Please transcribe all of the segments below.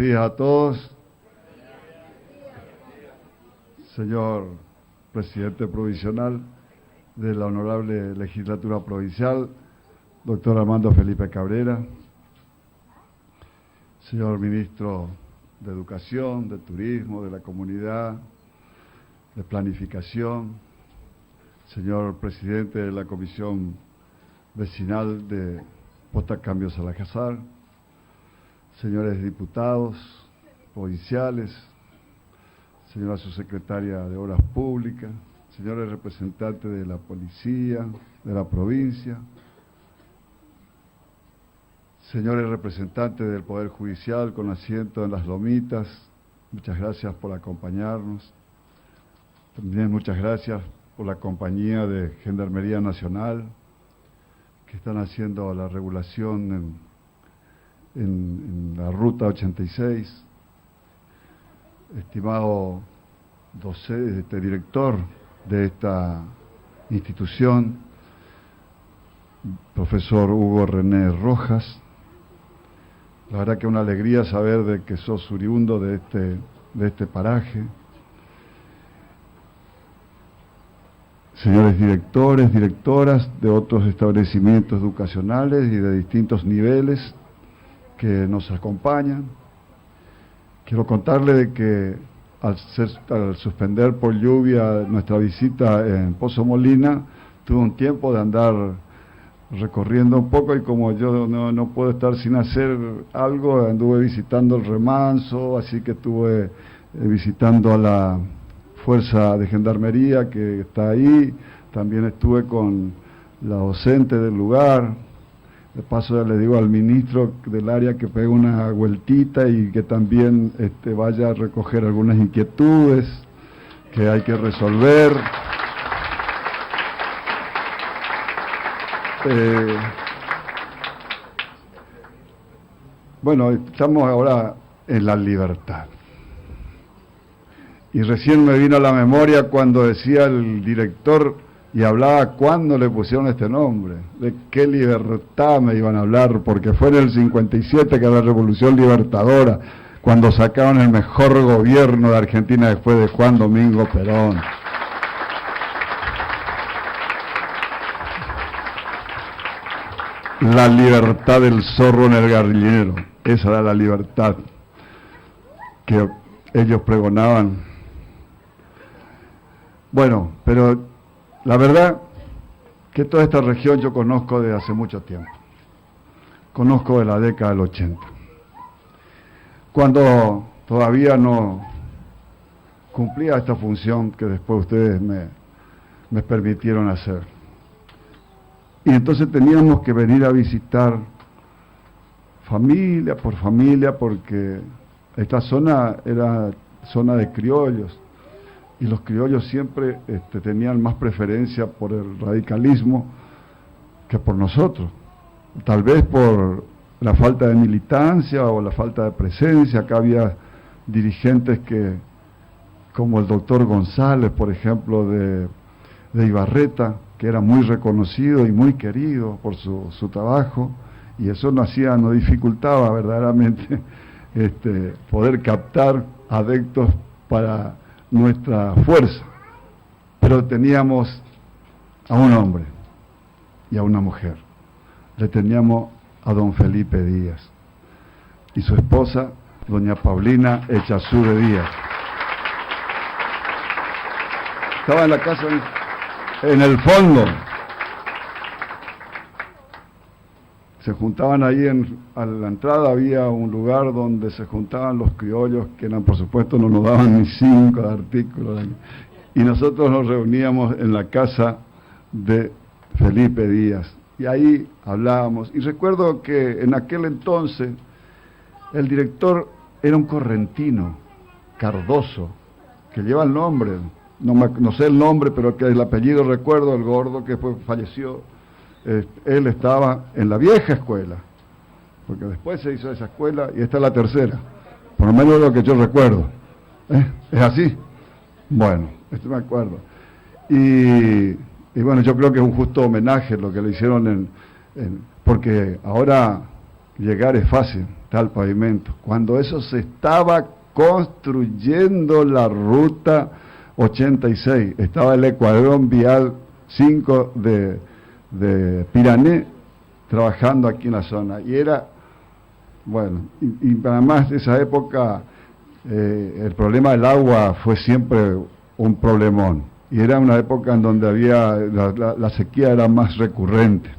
días a todos. Señor presidente provisional de la Honorable Legislatura Provincial, doctor Armando Felipe Cabrera, señor ministro de Educación, de Turismo, de la Comunidad, de Planificación, señor presidente de la Comisión Vecinal de Postacambio Salazar, señores diputados provinciales, señora subsecretaria de Obras Públicas, señores representantes de la policía, de la provincia, señores representantes del Poder Judicial con asiento en las lomitas, muchas gracias por acompañarnos. También muchas gracias por la compañía de Gendarmería Nacional, que están haciendo la regulación en la Ruta 86. Estimado director de esta institución, profesor Hugo René Rojas, la verdad que una alegría saber de que sos oriundo de este paraje. Señores directores, directoras de otros establecimientos educacionales y de distintos niveles que nos acompañan. Quiero contarle de que al suspender por lluvia nuestra visita en Pozo Molina, tuve un tiempo de andar recorriendo un poco y como yo no puedo estar sin hacer algo, anduve visitando el remanso, así que estuve visitando a la Fuerza de Gendarmería que está ahí, también estuve con la docente del lugar. De paso ya le digo al ministro del área que pegue una vueltita y que también vaya a recoger algunas inquietudes que hay que resolver. Bueno, estamos ahora en la libertad. Y recién me vino a la memoria cuando decía el director y hablaba cuándo le pusieron este nombre, de qué libertad me iban a hablar, porque fue en el 57 que la Revolución Libertadora, cuando sacaron el mejor gobierno de Argentina después de Juan Domingo Perón. La libertad del zorro en el garrillero, esa era la libertad que ellos pregonaban. Bueno, pero la verdad que toda esta región yo conozco desde hace mucho tiempo. Conozco de la década del 80. Cuando todavía no cumplía esta función que después ustedes me permitieron hacer. Y entonces teníamos que venir a visitar familia por familia porque esta zona era zona de criollos. Y los criollos siempre tenían más preferencia por el radicalismo que por nosotros. Tal vez por la falta de militancia o la falta de presencia. Acá había dirigentes como el doctor González, por ejemplo, de Ibarreta, que era muy reconocido y muy querido por su trabajo, y eso no dificultaba verdaderamente poder captar adeptos para nuestra fuerza. Pero teníamos a un hombre y a una mujer. Le teníamos a don Felipe Díaz y su esposa, doña Paulina Echazú de Díaz. Estaba en la casa en el fondo. Se juntaban ahí a la entrada, había un lugar donde se juntaban los criollos, que eran, por supuesto, no nos daban ni 5 artículos, y nosotros nos reuníamos en la casa de Felipe Díaz, y ahí hablábamos, y recuerdo que en aquel entonces el director era un correntino, Cardoso, que lleva el nombre, no sé el nombre, pero que el apellido recuerdo, el gordo que después falleció. Él estaba en la vieja escuela, porque después se hizo esa escuela y esta es la tercera, por lo menos lo que yo recuerdo. ¿Es así? Bueno, esto me acuerdo. Y bueno, yo creo que es un justo homenaje lo que le hicieron porque ahora llegar es fácil, está el pavimento. Cuando eso se estaba construyendo la ruta 86, estaba el Ecuadrón Vial 5 de Pirané trabajando aquí en la zona. Y era, bueno, y para más de esa época, el problema del agua fue siempre un problemón. Y era una época en donde había la sequía era más recurrente.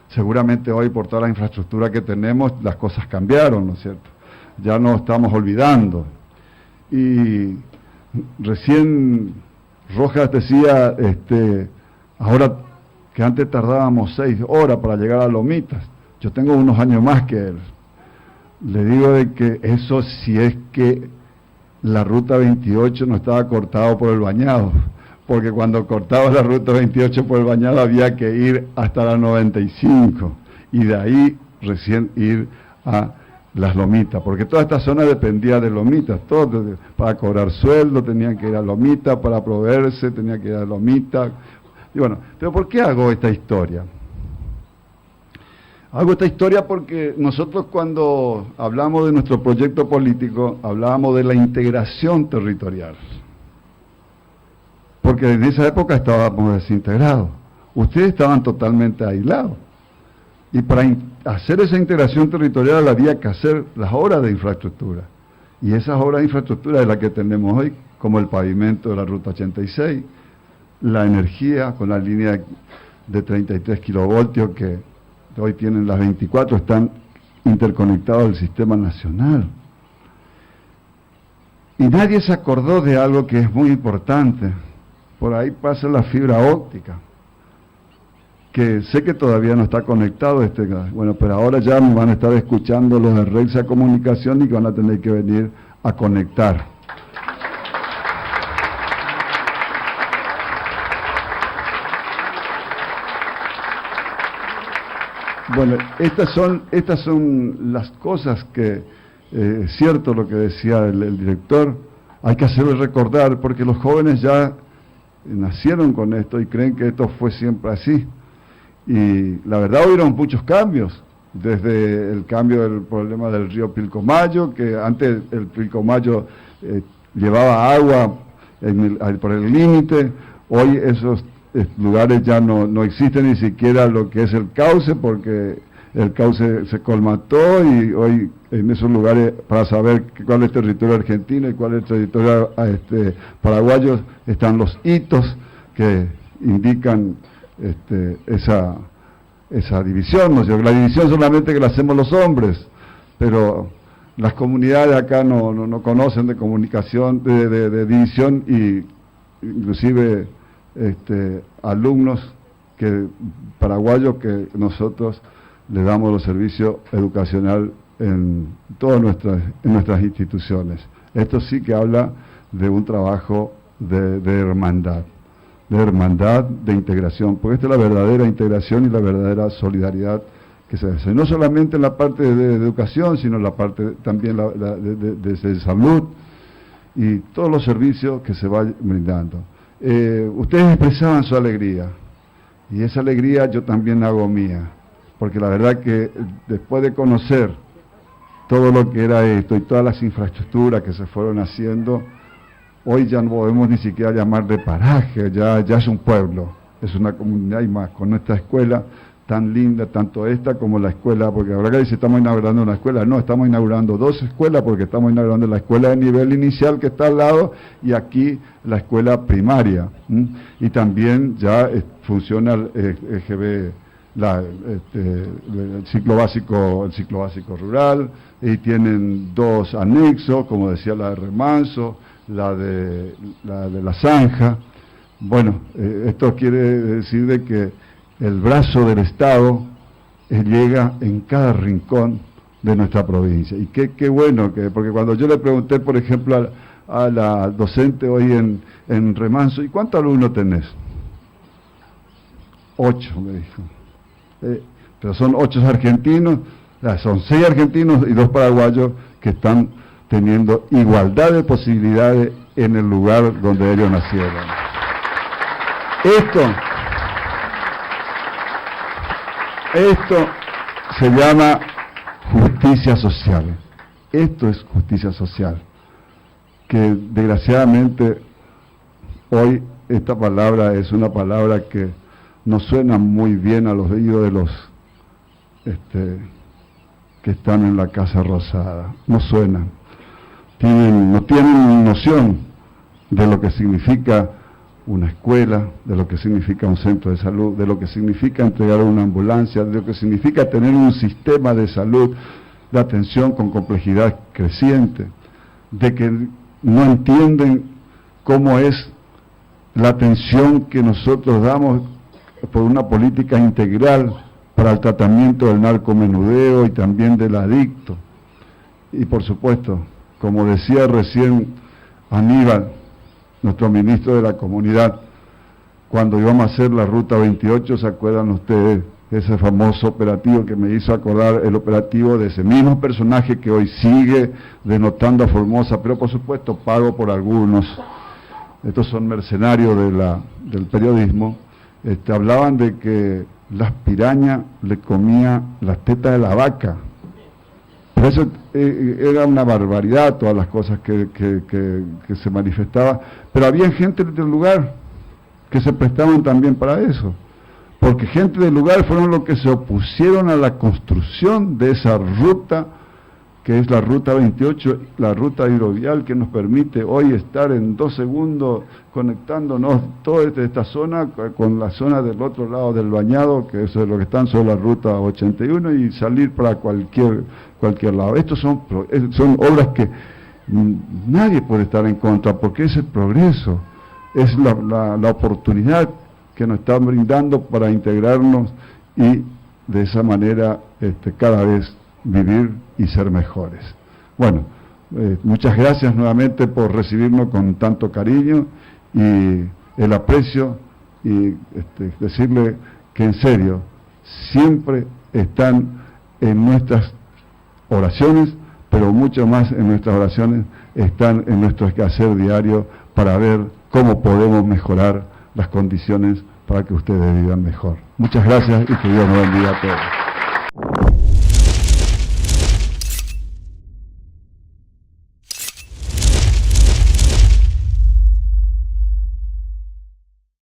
Seguramente hoy, por toda la infraestructura que tenemos, las cosas cambiaron, ¿no es cierto? Ya nos estamos olvidando. Y recién Rojas decía, ahora que antes tardábamos 6 horas para llegar a Lomitas, yo tengo unos años más que él. Le digo de que eso si es que la ruta 28 no estaba cortado por el Bañado, porque cuando cortaba la ruta 28 por el Bañado había que ir hasta la 95 y de ahí recién ir a las Lomitas, porque toda esta zona dependía de Lomitas, todo, para cobrar sueldo tenían que ir a Lomitas, para proveerse tenían que ir a Lomitas. Y bueno, pero ¿por qué hago esta historia? Hago esta historia porque nosotros cuando hablamos de nuestro proyecto político, hablábamos de la integración territorial. Porque en esa época estábamos desintegrados. Ustedes estaban totalmente aislados. Y para hacer esa integración territorial había que hacer las obras de infraestructura. Y esas obras de infraestructura es las que tenemos hoy, como el pavimento de la Ruta 86, la energía con la línea de 33 kilovoltios que hoy tienen las 24, están interconectados al sistema nacional. Y nadie se acordó de algo que es muy importante. Por ahí pasa la fibra óptica, que sé que todavía no está conectado bueno, pero ahora ya me van a estar escuchando los de Rexia Comunicación y que van a tener que venir a conectar. Bueno, estas son las cosas que, es cierto lo que decía el director, hay que hacerles recordar, porque los jóvenes ya nacieron con esto y creen que esto fue siempre así. Y la verdad hubieron muchos cambios, desde el cambio del problema del río Pilcomayo, que antes el Pilcomayo llevaba agua por el límite, hoy esos lugares ya no existen ni siquiera lo que es el cauce, porque el cauce se colmató y hoy en esos lugares, para saber cuál es territorio argentino y cuál es territorio paraguayo, están los hitos que indican esa división, ¿no? La división solamente que la hacemos los hombres, pero las comunidades acá no conocen de comunicación, de división, y inclusive alumnos paraguayos que nosotros le damos los servicios educacionales en todas nuestras instituciones. Esto sí que habla de un trabajo de hermandad, de integración, porque esta es la verdadera integración y la verdadera solidaridad que se hace. No solamente en la parte de educación, sino en la parte también de salud y todos los servicios que se van brindando. Ustedes expresaban su alegría, y esa alegría yo también hago mía, porque la verdad que después de conocer todo lo que era esto y todas las infraestructuras que se fueron haciendo, hoy ya no podemos ni siquiera llamar de paraje, ya es un pueblo, es una comunidad y más, con nuestra escuela tan linda, tanto esta como la escuela, porque ahora que dice estamos inaugurando una escuela, no, estamos inaugurando 2 escuelas, porque estamos inaugurando la escuela de nivel inicial que está al lado y aquí la escuela primaria, y también ya funciona el EGB, el ciclo básico rural, y tienen 2 anexos, como decía la de Remanso, la de la Zanja. Bueno, esto quiere decir de que el brazo del Estado llega en cada rincón de nuestra provincia. Y qué bueno, porque cuando yo le pregunté, por ejemplo, a la docente hoy en Remanso, ¿y cuántos alumnos tenés? 8, me dijo. Pero son 8 argentinos, son 6 argentinos y 2 paraguayos que están teniendo igualdad de posibilidades en el lugar donde ellos nacieron. Esto se llama justicia social. Esto es justicia social, que desgraciadamente hoy esta palabra es una palabra que no suena muy bien a los oídos de los que están en la Casa Rosada, no suenan, no tienen noción de lo que significa una escuela, de lo que significa un centro de salud, de lo que significa entregar una ambulancia, de lo que significa tener un sistema de salud, de atención con complejidad creciente, de que no entienden cómo es la atención que nosotros damos por una política integral para el tratamiento del narcomenudeo y también del adicto. Y por supuesto, como decía recién Aníbal, nuestro ministro de la Comunidad, cuando íbamos a hacer la Ruta 28, ¿se acuerdan ustedes? Ese famoso operativo que me hizo acordar el operativo de ese mismo personaje que hoy sigue denotando a Formosa, pero por supuesto pago por algunos. Estos son mercenarios del periodismo. Hablaban de que las pirañas le comían las tetas de la vaca. Pero eso era una barbaridad, todas las cosas que se manifestaban. Pero había gente del lugar que se prestaban también para eso. Porque gente del lugar fueron los que se opusieron a la construcción de esa ruta, que es la Ruta 28, la ruta hidrovial que nos permite hoy estar en 2 segundos conectándonos toda esta zona con la zona del otro lado del Bañado, que es lo que están sobre la Ruta 81, y salir para cualquier lado. Estos son obras que nadie puede estar en contra, porque es el progreso, es la oportunidad que nos están brindando para integrarnos y de esa manera cada vez vivir y ser mejores. Bueno, muchas gracias nuevamente por recibirnos con tanto cariño y el aprecio, y decirle que en serio siempre están en nuestras oraciones, pero mucho más en nuestras oraciones están en nuestro quehacer diario para ver cómo podemos mejorar las condiciones para que ustedes vivan mejor. Muchas gracias y que Dios nos bendiga a todos.